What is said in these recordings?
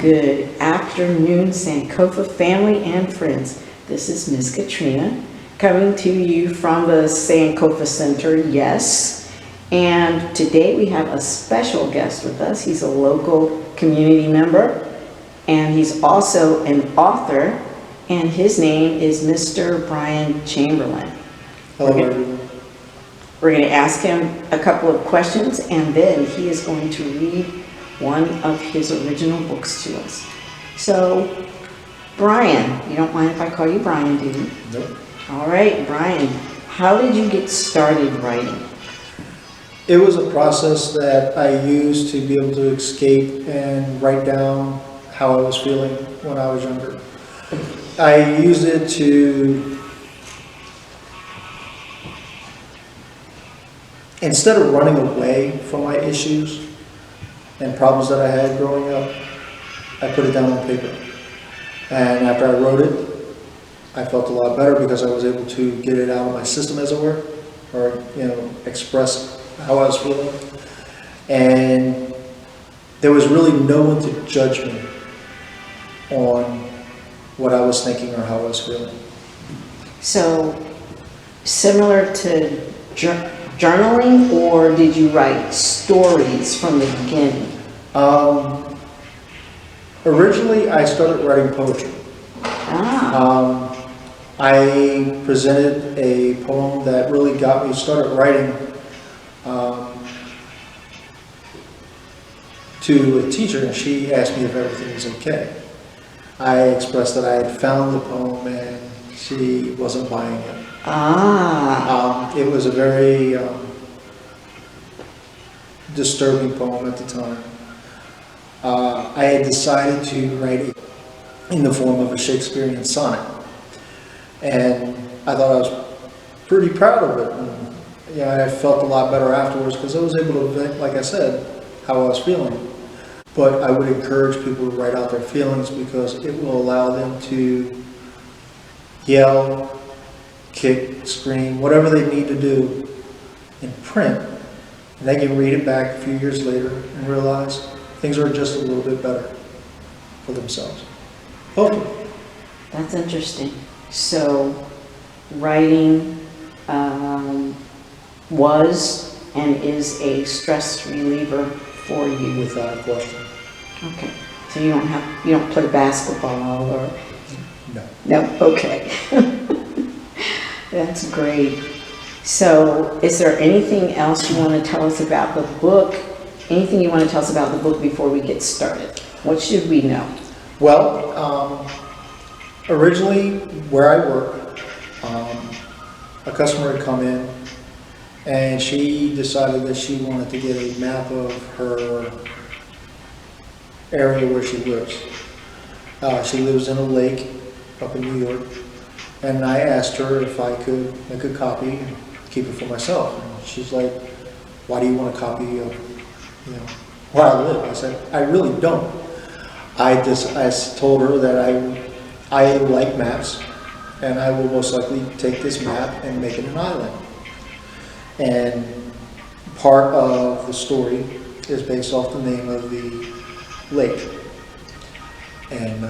Good afternoon, Sankofa family and friends. This is Miss Katrina coming to you from the Sankofa Center, yes. And today we have a special guest with us. He's a local community member and he's also an author, and his name is Mr. Bryan Chamberlain. Hello. We're going to ask him a couple of questions and then he is going to read one of his original books to us. So, Bryan, you don't mind if I call you Bryan, do you? Nope. All right, Bryan, how did you get started writing? It was a process that I used to be able to escape and write down how I was feeling when I was younger. I used it to, instead of running away from my issues and problems that I had growing up, I put it down on paper. And after I wrote it, I felt a lot better because I was able to get it out of my system, as it were, or, express how I was feeling. And there was really no one to judge me on what I was thinking or how I was feeling. So, similar to journaling, or did you write stories from the beginning? Originally, I started writing poetry. I presented a poem that really got me started writing to a teacher, and she asked me if everything was okay. I expressed that I had found the poem and she wasn't buying it. It was a very disturbing poem at the time. I had decided to write it in the form of a Shakespearean sonnet, and I thought I was pretty proud of it. And, I felt a lot better afterwards because I was able to vent, like I said, how I was feeling. But I would encourage people to write out their feelings because it will allow them to yell, kick, scream, whatever they need to do in print, and they can read it back a few years later and realize things are just a little bit better for themselves. Hopefully. That's interesting. So, writing was and is a stress reliever for you. Without a question. Okay. So you don't play basketball or? No. No. Okay. That's great. So, is there anything else you want to tell us about the book? Anything you want to tell us about the book before we get started? What should we know? Well, originally where I work, a customer had come in and she decided that she wanted to get a map of her area where she lives. She lives in a lake up in New York, and I asked her if I could make a copy and keep it for myself. And she's like, "Why do you want a copy of where I live?" I said, "I really don't. I told her that I like maps, and I will most likely take this map and make it an island. And part of the story is based off the name of the lake. And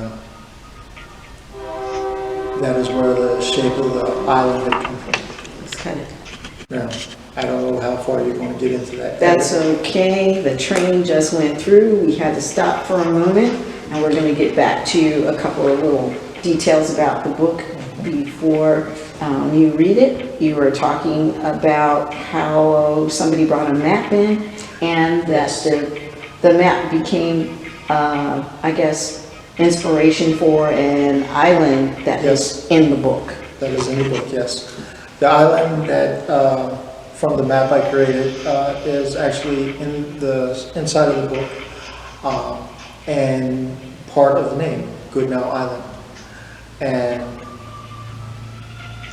that is where the shape of the island had come from." It's kind of. Now, I don't know how far you're going to get into that. That's okay. The train just went through. We had to stop for a moment, and we're going to get back to a couple of little details about the book before you read it. You were talking about how somebody brought a map in, and that the map became, I guess, inspiration for an island that is in the book. That is in the book, yes. The island that, from the map I created, is actually inside of the book, and part of the name, Goodnow Island. And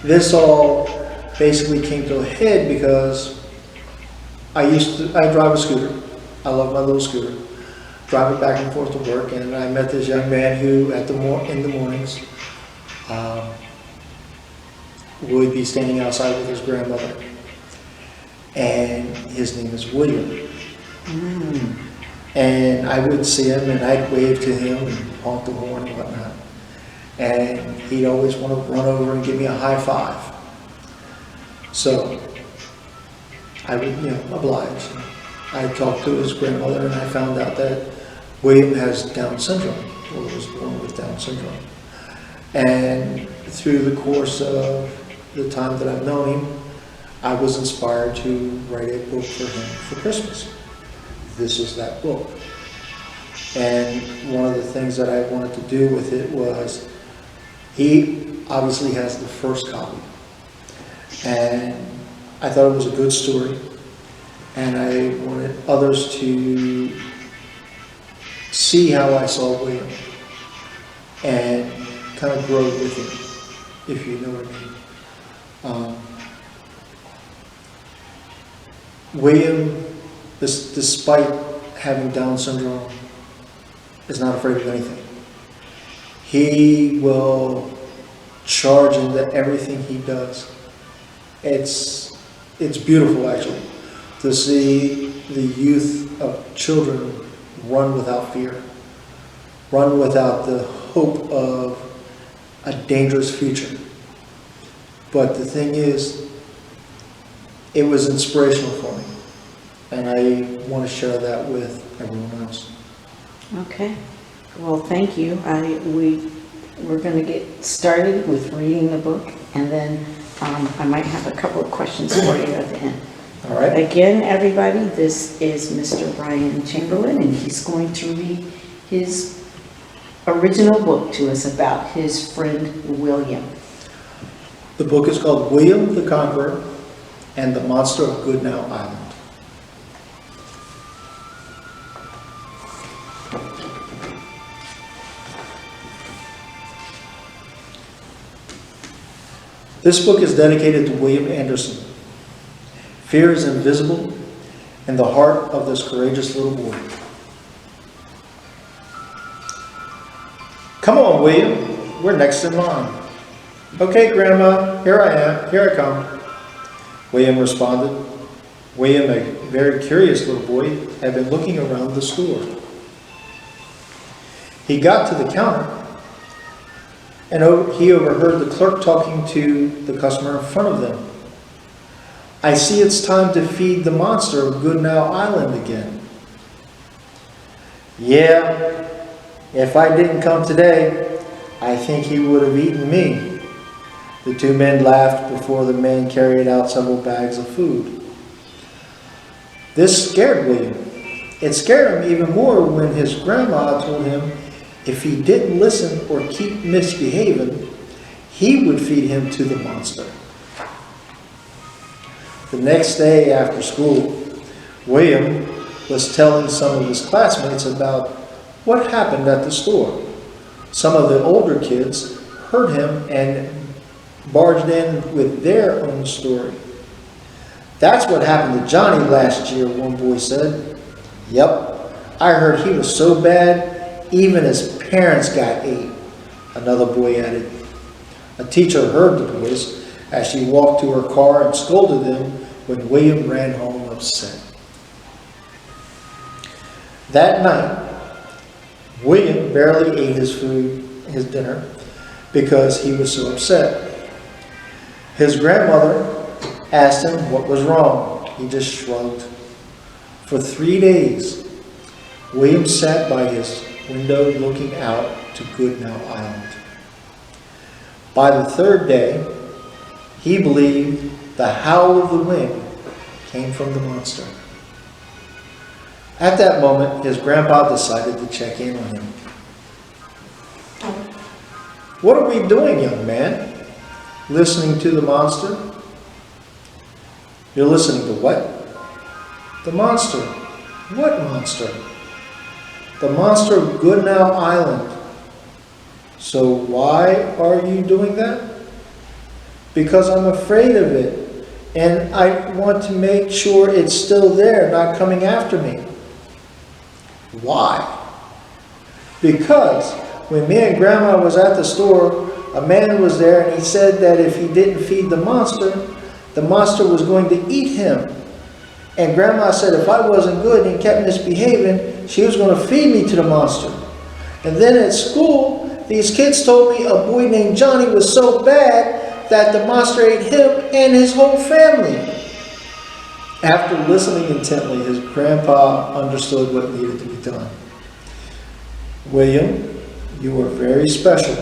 this all basically came to a head because I drive a scooter. I love my little scooter. Drive it back and forth to work, and I met this young man who, in the mornings, would be standing outside with his grandmother, and his name is William. And I would see him and I'd wave to him and honk the horn and whatnot. And he'd always want to run over and give me a high five. So I would, oblige. I talked to his grandmother and I found out that William has Down syndrome, or was born with Down syndrome. And through the course of the time that I've known him, I was inspired to write a book for him for Christmas. This is that book. And one of the things that I wanted to do with it was, he obviously has the first copy. And I thought it was a good story. And I wanted others to see how I saw William and kind of grow with him, if you know what I mean. William, despite having Down syndrome, is not afraid of anything. He will charge into everything he does. It's beautiful, actually, to see the youth of children run without fear, run without the hope of a dangerous future. But the thing is, it was inspirational for me, and I want to share that with everyone else. Okay, well, thank you. We're going to get started with reading the book, and then I might have a couple of questions for you at the end. All right. Again, everybody, this is Mr. Bryan Chamberlain, and he's going to read his original book to us about his friend William. The book is called William the Conqueror and the Monster of Goodnow Island. This book is dedicated to William Anderson. Fear is invisible in the heart of this courageous little boy. Come on, William. We're next in line. Okay, Grandma, here I am. Here I come. William responded. William, a very curious little boy, had been looking around the store. He got to the counter, and he overheard the clerk talking to the customer in front of them. I see it's time to feed the monster of Goodnow Island again. Yeah, if I didn't come today, I think he would have eaten me. The two men laughed before the man carried out several bags of food. This scared William. It scared him even more when his grandma told him if he didn't listen or keep misbehaving, he would feed him to the monster. The next day after school, William was telling some of his classmates about what happened at the store. Some of the older kids heard him and barged in with their own story. That's what happened to Johnny last year, one boy said. Yep, I heard he was so bad, even his parents got ate, another boy added. A teacher heard the boys as she walked to her car and scolded them when William ran home upset. That night, William barely ate his dinner, because he was so upset. His grandmother asked him what was wrong. He just shrugged. For 3 days, William sat by his window looking out to Goodnow Island. By the third day, he believed the howl of the wind came from the monster. At that moment, his grandpa decided to check in on him. What are we doing, young man? Listening to the monster? You're listening to what? The monster. What monster? The monster of Goodnow Island. So why are you doing that? Because I'm afraid of it, and I want to make sure it's still there, not coming after me. Why? Because when me and Grandma was at the store, a man was there and he said that if he didn't feed the monster was going to eat him. And Grandma said if I wasn't good and kept misbehaving, she was going to feed me to the monster. And then at school, these kids told me a boy named Johnny was so bad that the monster ate him and his whole family. After listening intently, his grandpa understood what needed to be done. William, you are very special.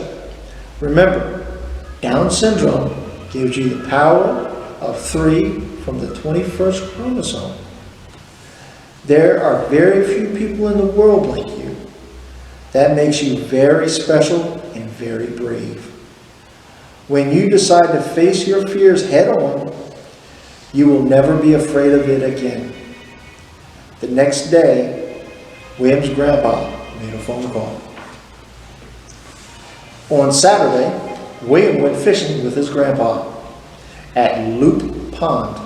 Remember, Down syndrome gives you the power of 3 from the 21st chromosome. There are very few people in the world like you. That makes you very special and very brave. When you decide to face your fears head on, you will never be afraid of it again. The next day, William's grandpa made a phone call. On Saturday, William went fishing with his grandpa at Loop Pond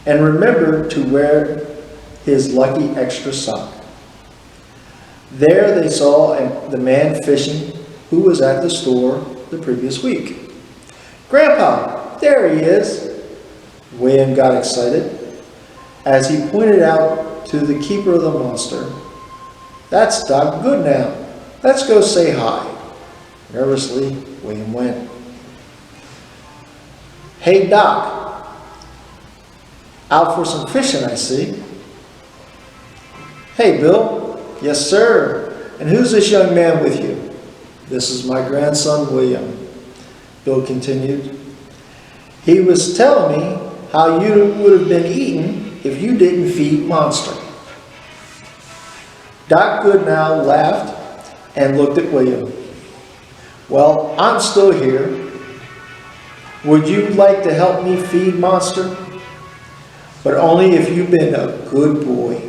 and remembered to wear his lucky extra sock. There they saw the man fishing who was at the store the previous week. "Grandpa, there he is!" William got excited as he pointed out to the keeper of the monster, "That's Doc Goodnow. Let's go say hi." Nervously, William went. "Hey, Doc. Out for some fishing, I see." "Hey, Bill." "Yes, sir. And who's this young man with you?" "This is my grandson, William," Bill continued. "He was telling me how you would have been eaten if you didn't feed Monster." Doc Goodnow laughed and looked at William. "Well, I'm still here. Would you like to help me feed Monster? But only if you've been a good boy."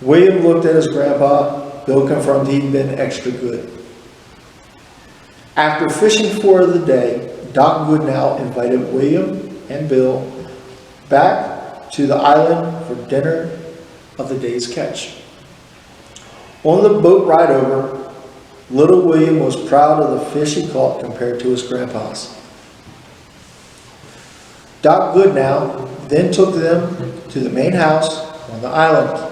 William looked at his grandpa. Bill confirmed he'd been extra good. After fishing for the day, Doc Goodnow invited William and Bill back to the island for dinner of the day's catch. On the boat ride over, little William was proud of the fish he caught compared to his grandpa's. Doc Goodnow then took them to the main house on the island.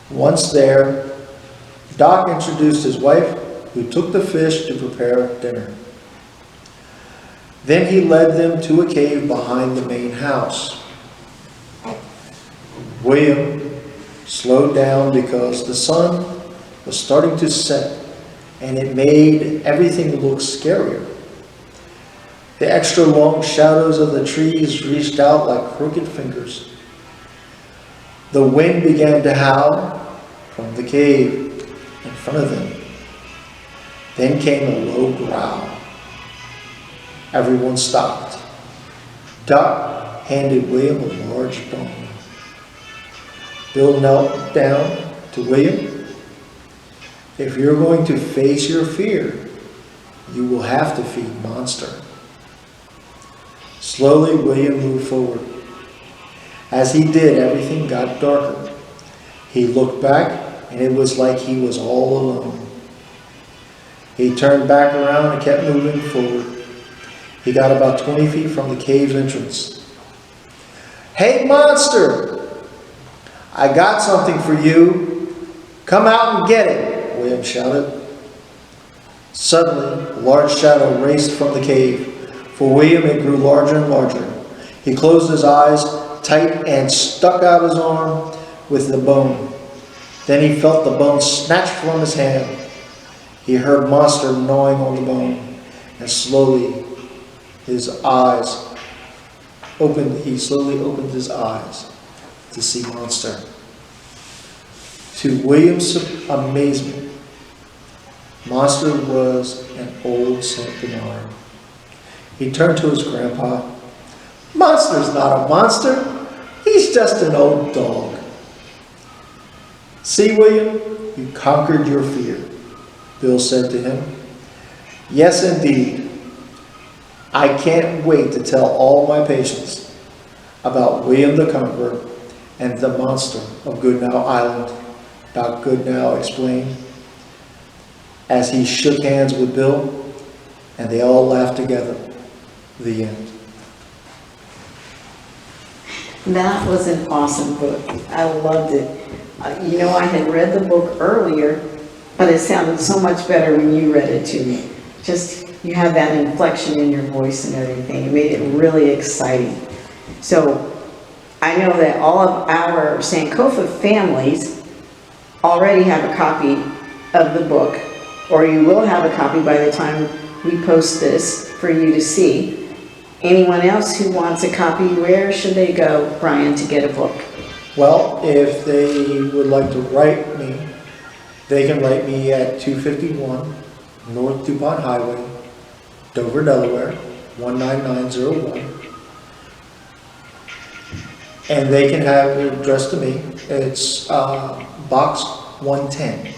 Once there, Doc introduced his wife, who took the fish to prepare dinner. Then he led them to a cave behind the main house. William slowed down because the sun was starting to set, and it made everything look scarier. The extra long shadows of the trees reached out like crooked fingers. The wind began to howl from the cave in front of them. Then came a low growl. Everyone stopped. Doc handed William a large bone. Bill knelt down to William. "If you're going to face your fear, you will have to feed Monster." Slowly, William moved forward. As he did, everything got darker. He looked back, and it was like he was all alone. He turned back around and kept moving forward. He got about 20 feet from the cave's entrance. "Hey, Monster! I got something for you. Come out and get it," William shouted. Suddenly, a large shadow raced from the cave. For William, it grew larger and larger. He closed his eyes tight and stuck out his arm with the bone. Then he felt the bone snatched from his hand. He heard Monster gnawing on the bone, and slowly his eyes opened. He slowly opened his eyes to see Monster. To William's amazement, Monster was an old Saint Bernard. He turned to his grandpa. "Monster's not a monster. He's just an old dog." "See, William, you conquered your fear," Bill said to him. "Yes, indeed. I can't wait to tell all my patients about William the Conqueror and the monster of Goodnow Island," Doc Goodnow explained as he shook hands with Bill, and they all laughed together. The end. That was an awesome book. I loved it. You know, I had read the book earlier, but it sounded so much better when you read it to me. Just, you have that inflection in your voice and everything. It made it really exciting. So I know that all of our Sankofa families already have a copy of the book, or you will have a copy by the time we post this for you to see. Anyone else who wants a copy, where should they go, Bryan, to get a book? Well, if they would like to write me, they can write me at 251 North DuPont Highway, Dover, Delaware, 19901. And they can have it addressed to me. It's Box 110.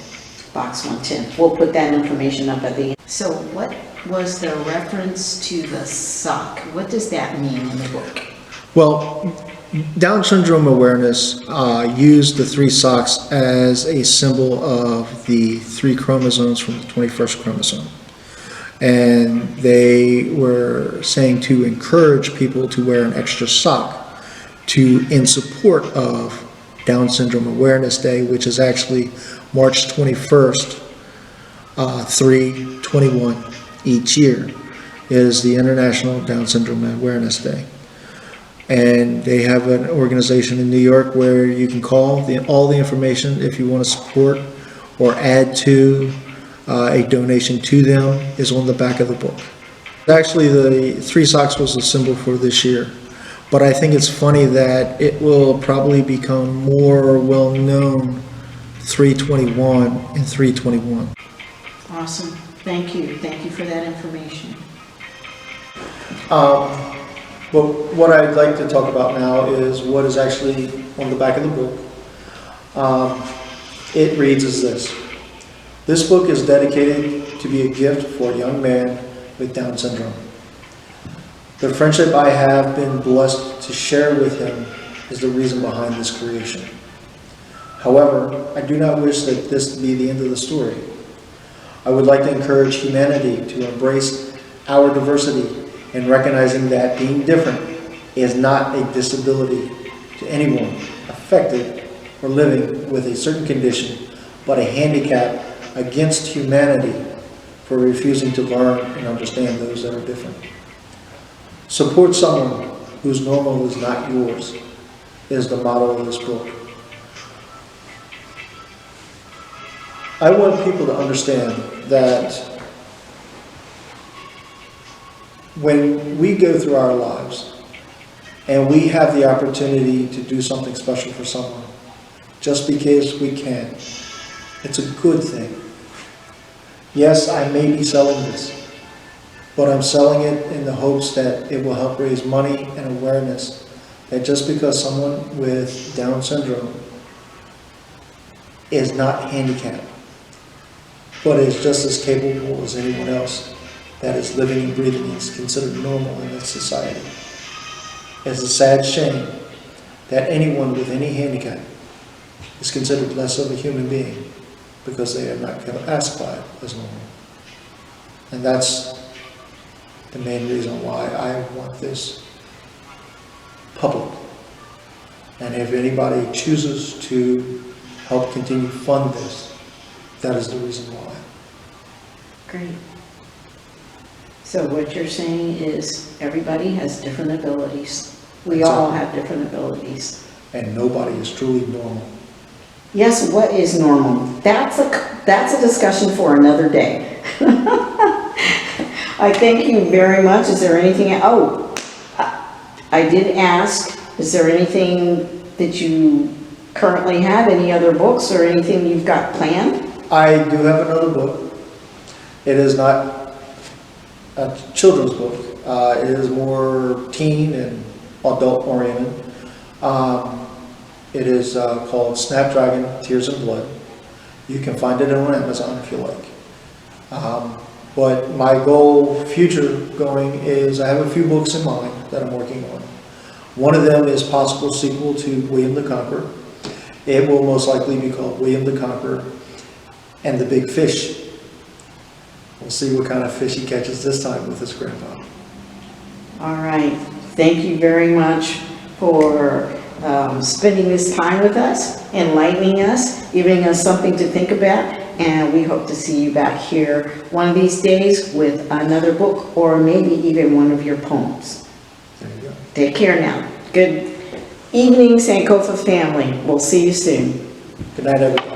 Box 110. We'll put that information up at the end. So what was the reference to the sock? What does that mean in the book? Well, Down syndrome awareness used the 3 socks as a symbol of the 3 chromosomes from the 21st chromosome. And they were saying to encourage people to wear an extra sock in support of Down Syndrome Awareness Day, which is actually March 21st, 3/21 each year is the International Down Syndrome Awareness Day. And they have an organization in New York where you can call. All the information, if you want to support or add to a donation to them, is on the back of the book. Actually, the 3 socks was a symbol for this year. But I think it's funny that it will probably become more well-known 3/21 and 3/21. Awesome. Thank you. Thank you for that information. Well, what I'd like to talk about now is what is actually on the back of the book. It reads as this. This book is dedicated to be a gift for a young man with Down syndrome. The friendship I have been blessed to share with him is the reason behind this creation. However, I do not wish that this to be the end of the story. I would like to encourage humanity to embrace our diversity in recognizing that being different is not a disability to anyone affected or living with a certain condition, but a handicap against humanity for refusing to learn and understand those that are different. Support someone whose normal is not yours is the motto of this book. I want people to understand that when we go through our lives and we have the opportunity to do something special for someone, just because we can, it's a good thing. Yes, I may be selling this, but I'm selling it in the hopes that it will help raise money and awareness that just because someone with Down syndrome is not handicapped, but is just as capable as anyone else that is living and breathing and is considered normal in this society. It's a sad shame that anyone with any handicap is considered less of a human being because they are not classified as normal. And that's the main reason why I want this public. And if anybody chooses to help continue to fund this, that is the reason why. Great. So what you're saying is everybody has different abilities. We all have different abilities. And nobody is truly normal. Yes, what is normal? That's a discussion for another day. I thank you very much. Is there anything? Oh, I did ask, is there anything that you currently have? Any other books or anything you've got planned? I do have another book. It is not a children's book. It is more teen and adult oriented. It is called Snapdragon Tears and Blood. You can find it on Amazon if you like. But my goal, future going, is I have a few books in mind that I'm working on. One of them is possible sequel to William the Conqueror. It will most likely be called William the Conqueror and the Big Fish. We'll see what kind of fish he catches this time with his grandpa. All right. Thank you very much for spending this time with us, enlightening us, giving us something to think about, and we hope to see you back here one of these days with another book or maybe even one of your poems. There you go. Take care now. Good evening, Sankofa family. We'll see you soon. Good night, everybody.